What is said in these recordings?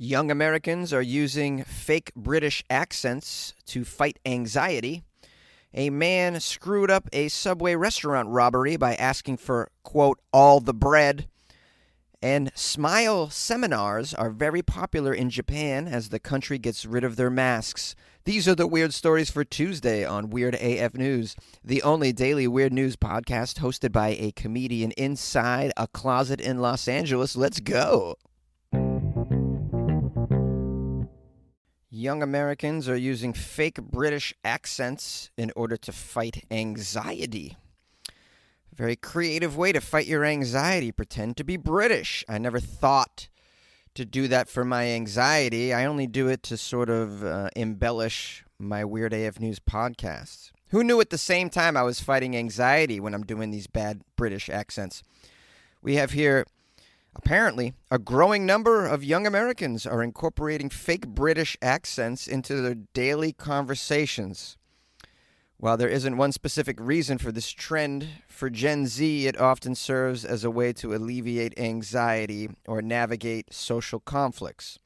Young Americans are using fake British accents to fight anxiety. A man screwed up a Subway restaurant robbery by asking for, quote, all the bread. And smile seminars are very popular in Japan as the country gets rid of their masks. These are the weird stories for Tuesday on Weird AF News, the only daily weird news podcast hosted by a comedian inside a closet in Los Angeles. Let's go. Young Americans are using fake British accents in order to fight anxiety. A very creative way to fight your anxiety. Pretend to be British. I never thought to do that for my anxiety. I only do it to sort of embellish my Weird AF News podcasts. Who knew at the same time I was fighting anxiety when I'm doing these bad British accents? We have here, apparently, a growing number of young Americans are incorporating fake British accents into their daily conversations. While there isn't one specific reason for this trend, for Gen Z, it often serves as a way to alleviate anxiety or navigate social conflicts.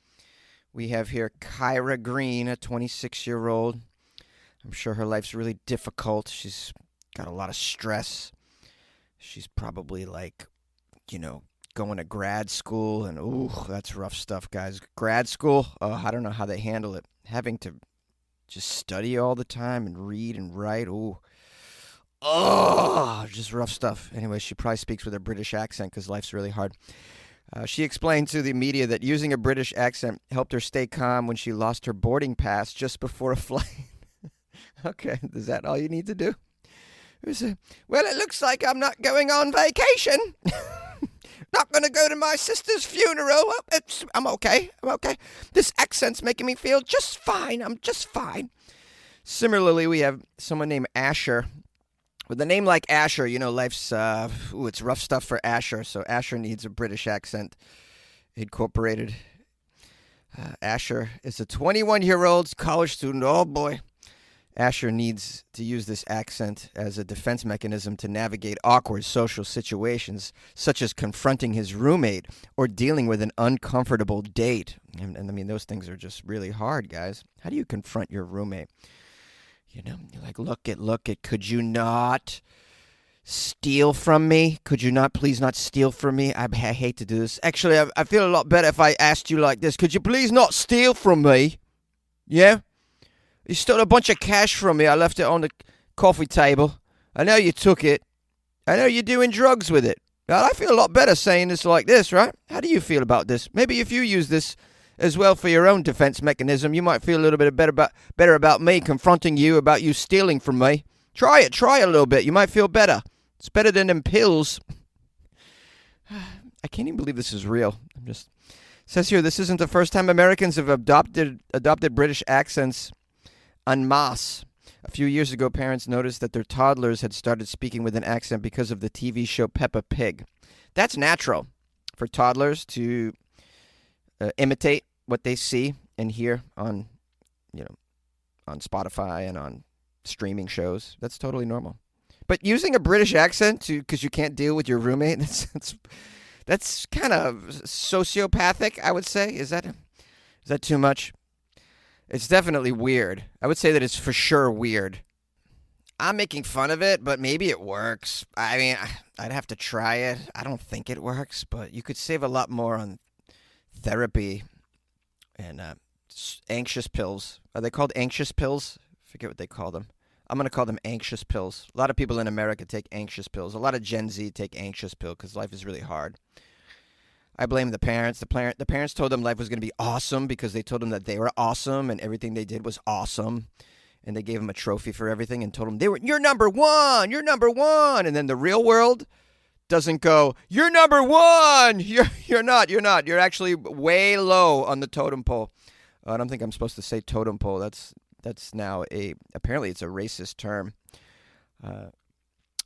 We have here Kyra Green, a 26-year-old. I'm sure her life's really difficult. She's got a lot of stress. She's probably going to grad school, and ooh, that's rough stuff, guys. Grad school, I don't know how they handle it. Having to just study all the time and read and write. Ooh. Oh, just rough stuff. Anyway, she probably speaks with a British accent because life's really hard. She explained to the media that using a British accent helped her stay calm when she lost her boarding pass just before a flight. Okay, is that all you need to do? Well, it looks like I'm not going on vacation. Not going to go to my sister's funeral. I'm okay. This accent's making me feel just fine. I'm just fine. Similarly, we have someone named Asher. With a name like Asher, life's, it's rough stuff for Asher. So Asher needs a British accent incorporated. Asher is a 21-year-old college student. Oh, boy. Asher needs to use this accent as a defense mechanism to navigate awkward social situations, such as confronting his roommate or dealing with an uncomfortable date. And I mean, those things are just really hard, guys. How do you confront your roommate? You're like, look it. Could you not steal from me? Could you not please not steal from me? I hate to do this. Actually, I feel a lot better if I asked you like this. Could you please not steal from me? Yeah? You stole a bunch of cash from me. I left it on the coffee table. I know you took it. I know you're doing drugs with it. I feel a lot better saying this like this, right? How do you feel about this? Maybe if you use this as well for your own defense mechanism, you might feel a little bit better about me confronting you about you stealing from me. Try it. Try a little bit. You might feel better. It's better than them pills. I can't even believe this is real. It says here, this isn't the first time Americans have adopted British accents en masse. A few years ago, parents noticed that their toddlers had started speaking with an accent because of the TV show Peppa Pig. That's natural for toddlers to imitate what they see and hear on Spotify and on streaming shows. That's totally normal. But using a British accent because you can't deal with your roommate, that's kind of sociopathic, I would say. Is that too much? It's definitely weird. I would say that it's for sure weird. I'm making fun of it, but maybe it works. I mean, I'd have to try it. I don't think it works, but you could save a lot more on therapy and anxious pills. Are they called anxious pills? I forget what they call them. I'm going to call them anxious pills. A lot of people in America take anxious pills. A lot of Gen Z take anxious pills because life is really hard. I blame the parents. The parents told them life was going to be awesome because they told them that they were awesome and everything they did was awesome. And they gave them a trophy for everything and told them, you're number one. And then the real world doesn't go, you're number one. You're not. You're actually way low on the totem pole. I don't think I'm supposed to say totem pole. That's now apparently it's a racist term.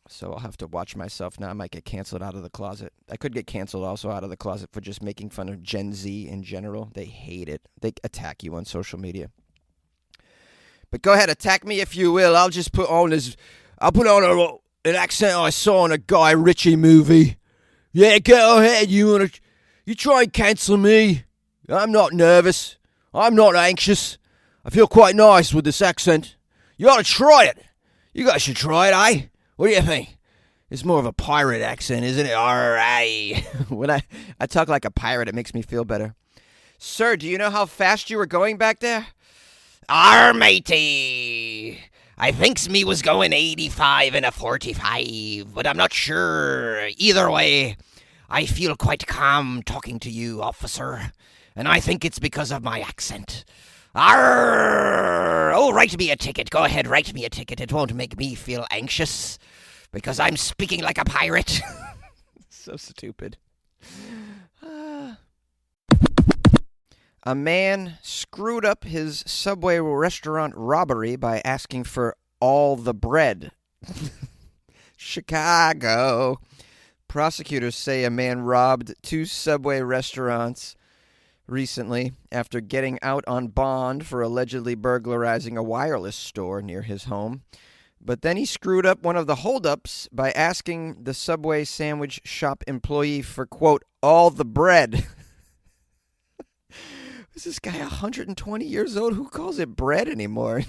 So I'll have to watch myself now. I might get canceled out of the closet. I could get canceled also out of the closet for just making fun of Gen Z in general. They hate it. They attack you on social media. But go ahead, attack me if you will. I'll just put on an accent I saw in a Guy Ritchie movie. Yeah, go ahead. You try and cancel me. I'm not nervous. I'm not anxious. I feel quite nice with this accent. You ought to try it. You guys should try it, eh? What do you think? It's more of a pirate accent, isn't it? Alright. When I talk like a pirate, it makes me feel better. Sir, do you know how fast you were going back there? Matey. I thinks me was going 85 in a 45, but I'm not sure. Either way, I feel quite calm talking to you, officer, and I think it's because of my accent. Arr! Oh, write me a ticket. Go ahead, write me a ticket. It won't make me feel anxious because I'm speaking like a pirate. So stupid. A man screwed up his Subway restaurant robbery by asking for all the bread. Chicago. Prosecutors say a man robbed 2 Subway restaurants recently after getting out on bond for allegedly burglarizing a wireless store near his home. But then he screwed up one of the holdups by asking the Subway sandwich shop employee for, quote, all the bread. Is this guy 120 years old? Who calls it bread anymore?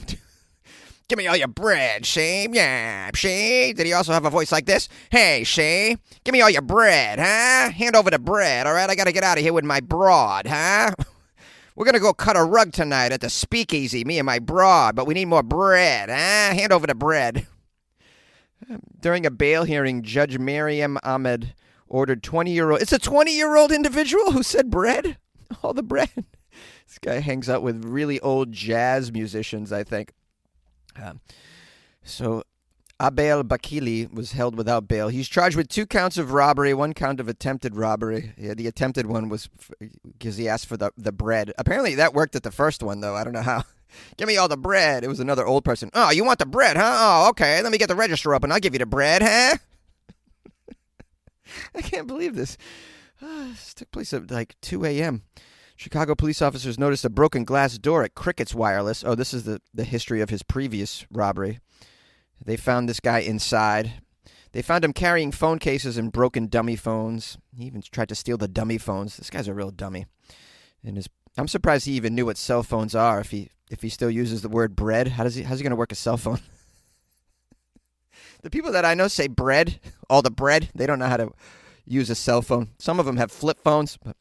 Give me all your bread, Shay. Yeah, Shay. Did he also have a voice like this? Hey, Shay, give me all your bread, huh? Hand over the bread, all right? I got to get out of here with my broad, huh? We're going to go cut a rug tonight at the speakeasy, me and my broad, but we need more bread, huh? Hand over the bread. During a bail hearing, Judge Mariam Ahmed ordered 20-year-old... It's a 20-year-old individual who said bread? All the bread. This guy hangs out with really old jazz musicians, I think. So Abel Bakili was held without bail. He's charged with 2 counts of robbery, 1 count of attempted robbery. Yeah, the attempted one was because he asked for the bread. Apparently that worked at the first one, though. I don't know how. Give me all the bread. It was another old person. Oh, you want the bread, huh? Oh, okay. Let me get the register open. I'll give you the bread, huh? I can't believe this. This took place at like 2 a.m. Chicago police officers noticed a broken glass door at Cricket's Wireless. Oh, this is the history of his previous robbery. They found this guy inside. They found him carrying phone cases and broken dummy phones. He even tried to steal the dummy phones. This guy's a real dummy. I'm surprised he even knew what cell phones are if he still uses the word bread. How's he going to work a cell phone? The people that I know say bread, all the bread. They don't know how to use a cell phone. Some of them have flip phones, but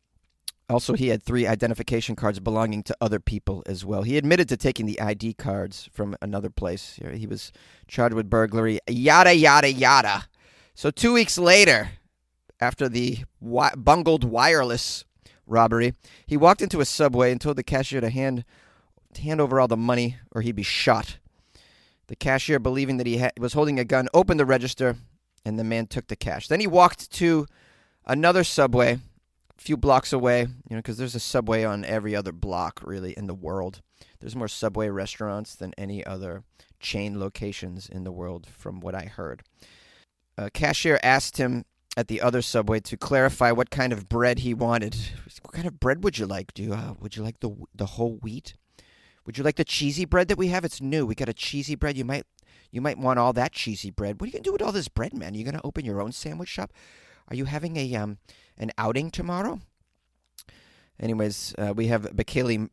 also, he had 3 identification cards belonging to other people as well. He admitted to taking the ID cards from another place. He was charged with burglary, yada, yada, yada. So 2 weeks later, after the bungled wireless robbery, he walked into a Subway and told the cashier to hand over all the money or he'd be shot. The cashier, believing that he was holding a gun, opened the register, and the man took the cash. Then he walked to another Subway few blocks away, because there's a Subway on every other block, really, in the world. There's more Subway restaurants than any other chain locations in the world, from what I heard. A cashier asked him at the other Subway to clarify what kind of bread he wanted. What kind of bread would you like? Would you like the whole wheat? Would you like the cheesy bread that we have? It's new. We got a cheesy bread. You might want all that cheesy bread. What are you going to do with all this bread, man? Are you going to open your own sandwich shop? Are you having an outing tomorrow? Anyways, we have Bakili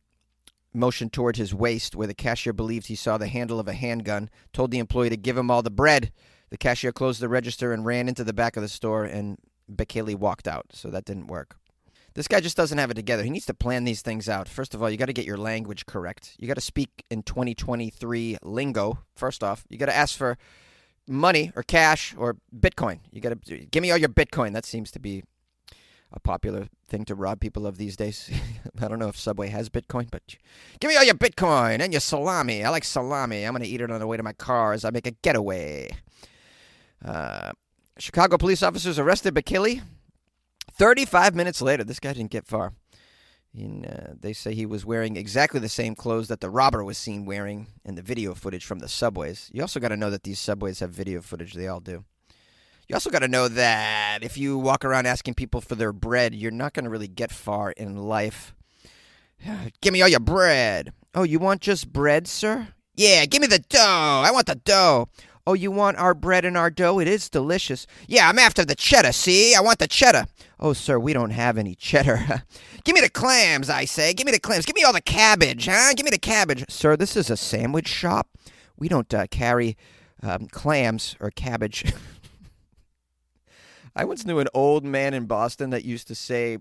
motioned toward his waist where the cashier believed he saw the handle of a handgun, told the employee to give him all the bread. The cashier closed the register and ran into the back of the store, and Bakili walked out, so that didn't work. This guy just doesn't have it together. He needs to plan these things out. First of all, you got to get your language correct. You got to speak in 2023 lingo. First off, you got to ask for money or cash or Bitcoin. You got to give me all your Bitcoin. That seems to be a popular thing to rob people of these days. I don't know if Subway has Bitcoin, but give me all your Bitcoin and your salami. I like salami. I'm going to eat it on the way to my car as I make a getaway. Chicago police officers arrested Bakili. 35 minutes later, this guy didn't get far. They say he was wearing exactly the same clothes that the robber was seen wearing in the video footage from the Subways. You also got to know that these Subways have video footage. They all do. You also got to know that if you walk around asking people for their bread, you're not going to really get far in life. Give me all your bread. Oh, you want just bread, sir? Yeah, give me the dough. I want the dough. Oh, you want our bread and our dough? It is delicious. Yeah, I'm after the cheddar, see? I want the cheddar. Oh, sir, we don't have any cheddar. Give me the clams, I say. Give me the clams. Give me all the cabbage, huh? Give me the cabbage. Sir, this is a sandwich shop. We don't carry clams or cabbage. I once knew an old man in Boston that used to say,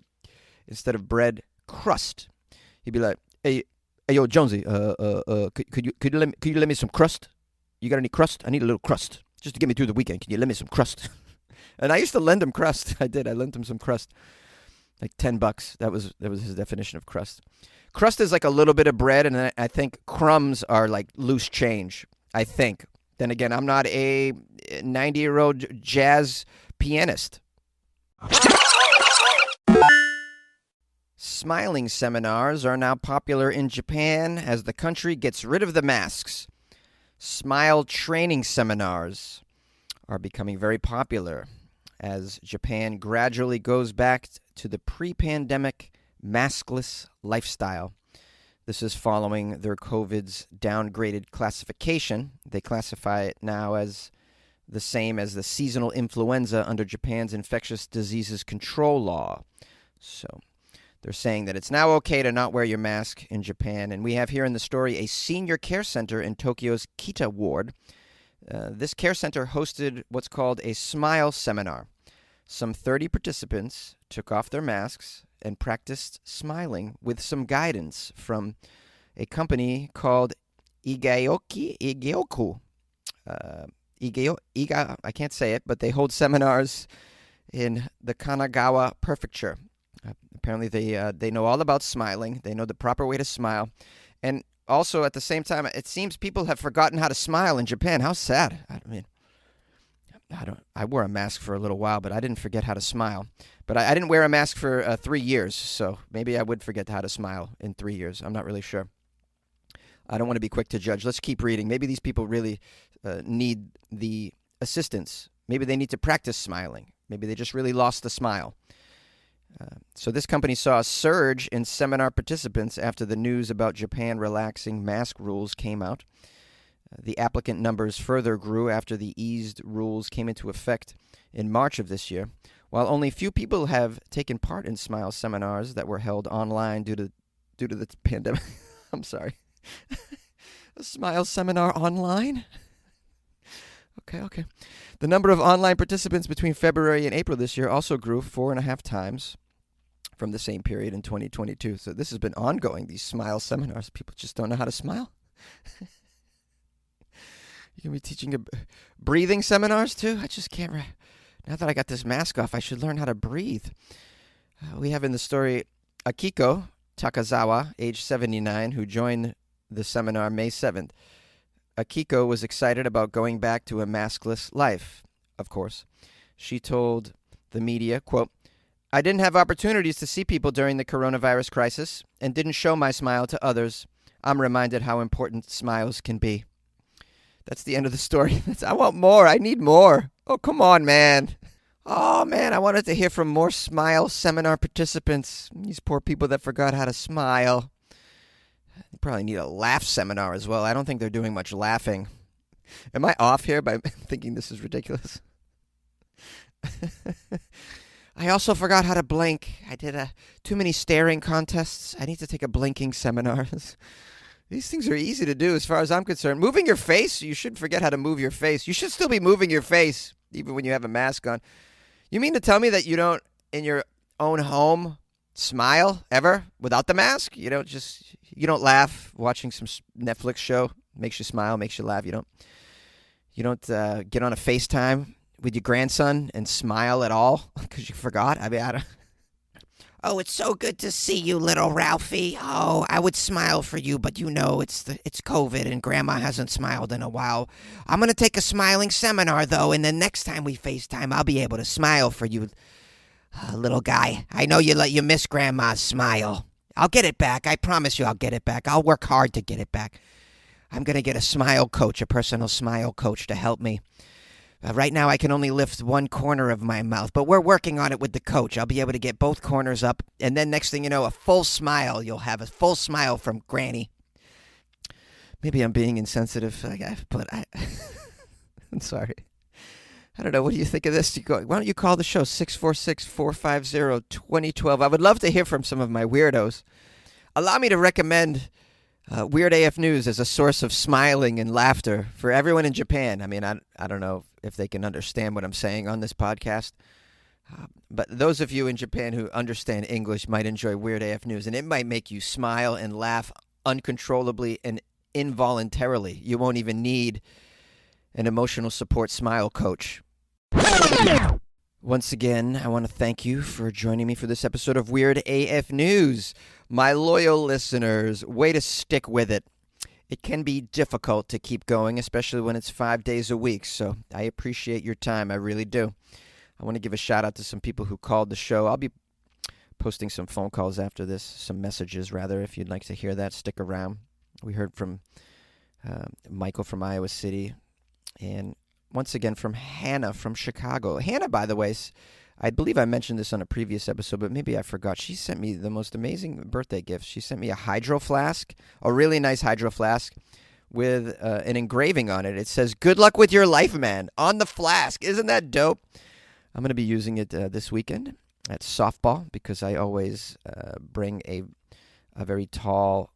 instead of bread, crust. He'd be like, "Hey, yo, Jonesy, could you lend me some crust? You got any crust? I need a little crust just to get me through the weekend. Can you lend me some crust?" And I used to lend him crust. I did. I lent him some crust, like $10. That was his definition of crust. Crust is like a little bit of bread, and I think crumbs are like loose change. I think. Then again, I'm not a 90-year-old jazz pianist. Smiling seminars are now popular in Japan as the country gets rid of the masks. Smile training seminars are becoming very popular as Japan gradually goes back to the pre-pandemic maskless lifestyle. This is following their COVID's downgraded classification. They classify it now as the same as the seasonal influenza under Japan's infectious diseases control law. So they're saying that it's now okay to not wear your mask in Japan. And we have here in the story a senior care center in Tokyo's Kita ward. This care center hosted what's called a smile seminar. Some 30 participants took off their masks and practiced smiling with some guidance from a company called Igeoku. I can't say it, but they hold seminars in the Kanagawa prefecture. Apparently, they know all about smiling. They know the proper way to smile. And also, at the same time, it seems people have forgotten how to smile in Japan. How sad. I wore a mask for a little while, but I didn't forget how to smile. But I didn't wear a mask for 3 years, so maybe I would forget how to smile in 3 years. I'm not really sure. I don't want to be quick to judge. Let's keep reading. Maybe these people really need the assistance. Maybe they need to practice smiling. Maybe they just really lost the smile. So this company saw a surge in seminar participants after the news about Japan relaxing mask rules came out. The applicant numbers further grew after the eased rules came into effect in March of this year. While only few people have taken part in Smile seminars that were held online due to the pandemic. I'm sorry. A Smile seminar online? Okay. The number of online participants between February and April this year also grew 4.5 times from the same period in 2022. So this has been ongoing, these Smile seminars. People just don't know how to smile. You can be teaching breathing seminars too? I just can't. Now that I got this mask off, I should learn how to breathe. We have in the story Akiko Takazawa, age 79, who joined the seminar May 7th. Akiko was excited about going back to a maskless life, of course. She told the media, quote, "I didn't have opportunities to see people during the coronavirus crisis and didn't show my smile to others. I'm reminded how important smiles can be." That's the end of the story. I want more. I need more. Oh, come on, man. Oh, man, I wanted to hear from more Smile seminar participants. These poor people that forgot how to smile. They probably need a laugh seminar as well. I don't think they're doing much laughing. Am I off here by thinking this is ridiculous? I also forgot how to blink. I did too many staring contests. I need to take a blinking seminar. These things are easy to do as far as I'm concerned. Moving your face, you shouldn't forget how to move your face. You should still be moving your face even when you have a mask on. You mean to tell me that you don't, in your own home, smile ever without the mask? You don't laugh watching some Netflix show, makes you smile, makes you laugh. You don't get on a FaceTime with your grandson and smile at all because you forgot? I don't. Oh, it's so good to see you, little Ralphie. Oh, I would smile for you, but it's COVID and Grandma hasn't smiled in a while. I'm going to take a smiling seminar, though, and then next time we FaceTime, I'll be able to smile for you, little guy. I know you miss Grandma's smile. I'll get it back. I promise you I'll get it back. I'll work hard to get it back. I'm going to get a smile coach, a personal smile coach to help me. Right now, I can only lift one corner of my mouth, but we're working on it with the coach. I'll be able to get both corners up, and then next thing you know, a full smile. You'll have a full smile from Granny. Maybe I'm being insensitive, but I'm sorry. I don't know. What do you think of this? Why don't you call the show 646-450-2012? I would love to hear from some of my weirdos. Allow me to recommend Weird AF News as a source of smiling and laughter for everyone in Japan. I mean, I don't know if they can understand what I'm saying on this podcast. But those of you in Japan who understand English might enjoy Weird AF News, and it might make you smile and laugh uncontrollably and involuntarily. You won't even need an emotional support smile coach. Once again, I want to thank you for joining me for this episode of Weird AF News. My loyal listeners, way to stick with it. It can be difficult to keep going, especially when it's 5 days a week, so I appreciate your time. I really do. I want to give a shout out to some people who called the show. I'll be posting some phone calls after this, some messages rather, if you'd like to hear that. Stick around. We heard from Michael from Iowa City, and once again from Hannah from Chicago. Hannah, by the way, I believe I mentioned this on a previous episode, but maybe I forgot. She sent me the most amazing birthday gift. She sent me a hydro flask, a really nice hydro flask with an engraving on it. It says, "Good luck with your life, man," on the flask. Isn't that dope? I'm going to be using it this weekend at softball because I always bring a very tall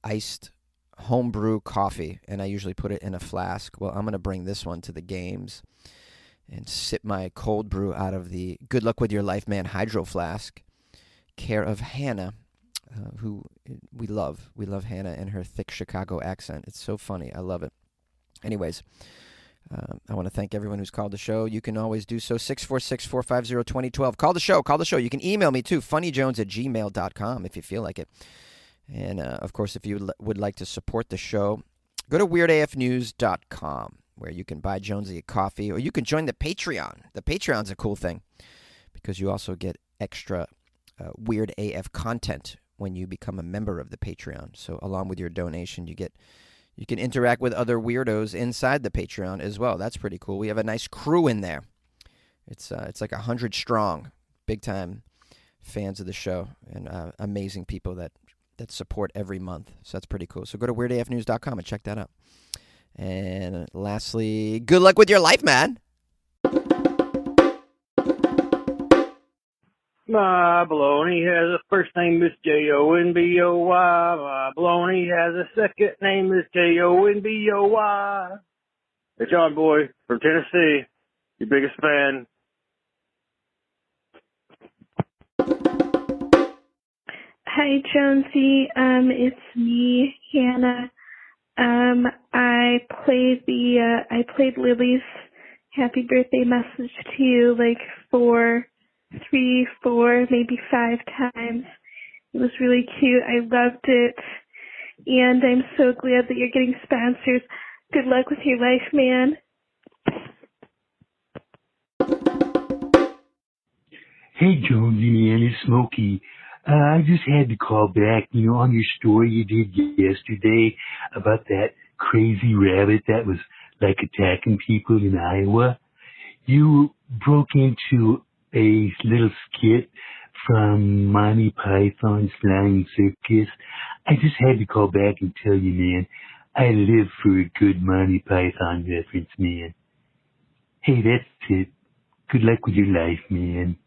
iced homebrew coffee, and I usually put it in a flask. Well, I'm going to bring this one to the games and sip my cold brew out of the Good Luck With Your Life Man hydro flask, care of Hannah, who we love. We love Hannah and her thick Chicago accent. It's so funny. I love it. Anyways, I want to thank everyone who's called the show. You can always do so, 646-450-2012. Call the show. You can email me too, funnyjones@gmail.com if you feel like it. And, of course, if you would like to support the show, go to weirdafnews.com, where you can buy Jonesy a coffee, or you can join the Patreon. The Patreon's a cool thing because you also get extra Weird AF content when you become a member of the Patreon. So along with your donation, you can interact with other weirdos inside the Patreon as well. That's pretty cool. We have a nice crew in there. It's like 100 strong, big-time fans of the show, and amazing people that support every month. So that's pretty cool. So go to weirdafnews.com and check that out. And lastly, good luck with your life, man. My baloney has a first name is Jonboy. My baloney has a second name is Jonboy. It's John Boy from Tennessee, your biggest fan. Hi, Jonesy. It's me, Hannah. I played Lily's happy birthday message to you like 3, 4, maybe 5 times. It was really cute. I loved it. And I'm so glad that you're getting sponsors. Good luck with your life, man. Hey, Jonesy, man, it's Smokey. I just had to call back, on your story you did yesterday about that crazy rabbit that was, like, attacking people in Iowa. You broke into a little skit from Monty Python's Flying Circus. I just had to call back and tell you, man, I live for a good Monty Python reference, man. Hey, that's it. Good luck with your life, man.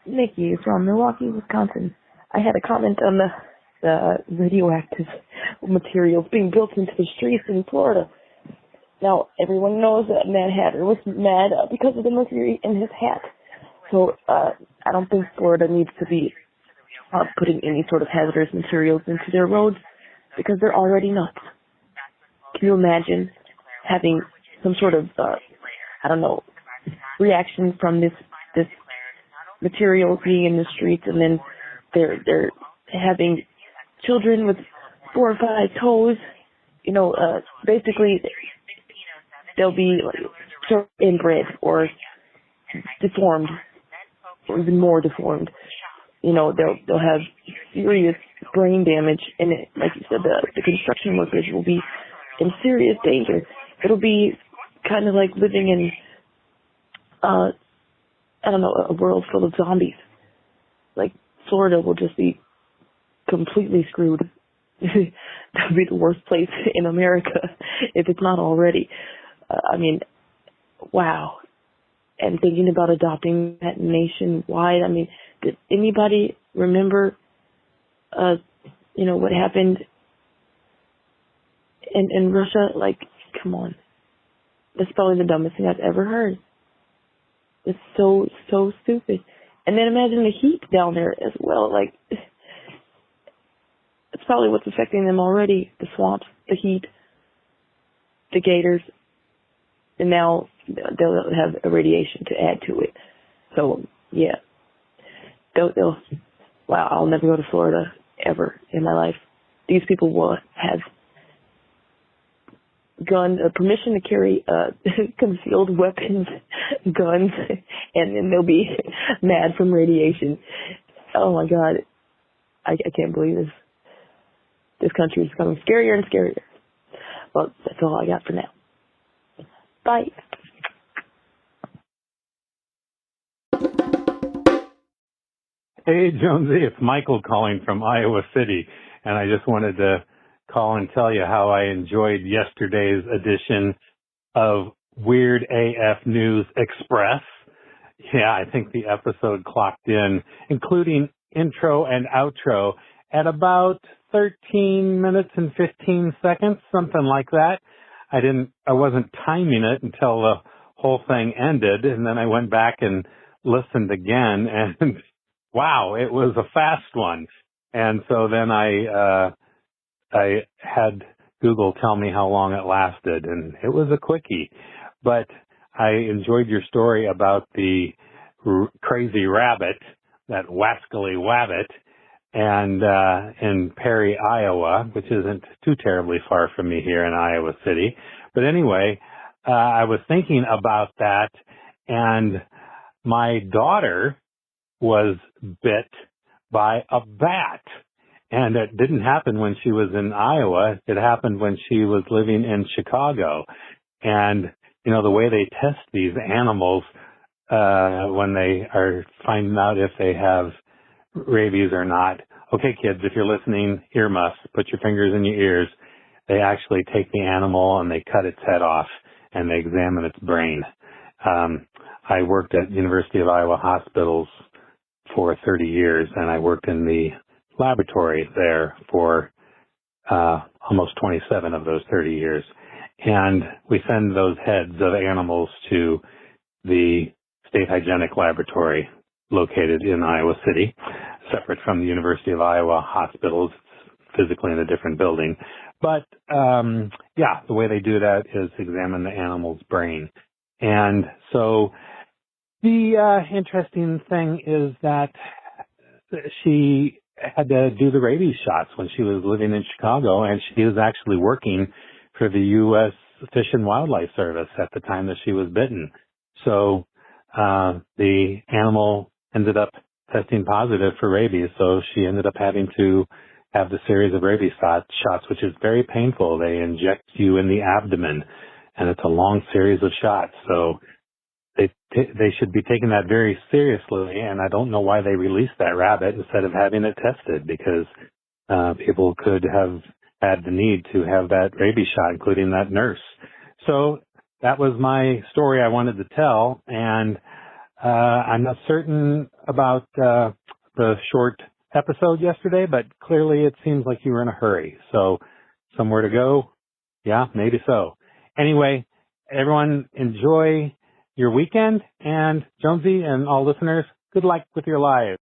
Nikki from Milwaukee, Wisconsin. I had a comment on the radioactive materials being built into the streets in Florida. Now, everyone knows that Mad Hatter was mad because of the mercury in his hat. So, I don't think Florida needs to be putting any sort of hazardous materials into their roads because they're already nuts. Can you imagine having some sort of, reaction from this material being in the streets, and then they're having children with 4 or 5 toes, basically they'll be sort of inbred or deformed, or even more deformed. They'll have serious brain damage, and like you said, the construction workers will be in serious danger. It'll be kind of like living in a world full of zombies. Like, Florida will just be completely screwed. that would be the worst place in America if it's not already. I mean, wow. And thinking about adopting that nationwide, I mean, did anybody remember, what happened in Russia? Like, come on. That's probably the dumbest thing I've ever heard. It's so stupid. And then imagine the heat down there as well. Like, it's probably what's affecting them already. The swamps, the heat, the gators. And now they'll have irradiation to add to it. So, yeah. Wow, I'll never go to Florida ever in my life. These people will have permission to carry concealed weapons, guns, and then they'll be mad from radiation. Oh my God, I can't believe this. This country is becoming scarier and scarier. Well, that's all I got for now. Bye. Hey, Jonesy, it's Michael calling from Iowa City, and I just wanted to call and tell you how I enjoyed yesterday's edition of Weird AF News Express. Yeah, I think the episode clocked in, including intro and outro, at about 13 minutes and 15 seconds, something like that. I wasn't timing it until the whole thing ended, and then I went back and listened again, and wow, it was a fast one. And so then I had Google tell me how long it lasted, and it was a quickie. But I enjoyed your story about the crazy rabbit, that wascally wabbit, and in Perry, Iowa, which isn't too terribly far from me here in Iowa City. But anyway, I was thinking about that, and my daughter was bit by a bat. And it didn't happen when she was in Iowa. It happened when she was living in Chicago. And, the way they test these animals when they are finding out if they have rabies or not. Okay, kids, if you're listening, earmuffs, put your fingers in your ears. They actually take the animal and they cut its head off and they examine its brain. I worked at University of Iowa hospitals for 30 years, and I worked in the laboratory there for almost 27 of those 30 years. And we send those heads of animals to the State Hygienic Laboratory located in Iowa City, separate from the University of Iowa hospitals, physically in a different building. But, the way they do that is examine the animal's brain. And so the interesting thing is that she had to do the rabies shots when she was living in Chicago, and she was actually working for the U.S. Fish and Wildlife Service at the time that she was bitten. So the animal ended up testing positive for rabies, so she ended up having to have the series of rabies shots, which is very painful. They inject you in the abdomen, and it's a long series of shots. So they should be taking that very seriously, and I don't know why they released that rabbit instead of having it tested, because people could have had the need to have that rabies shot, including that nurse. So that was my story I wanted to tell, and I'm not certain about the short episode yesterday, but clearly it seems like you were in a hurry. So somewhere to go? Yeah, maybe so. Anyway, everyone enjoy your weekend, and Jonesy and all listeners, good luck with your lives.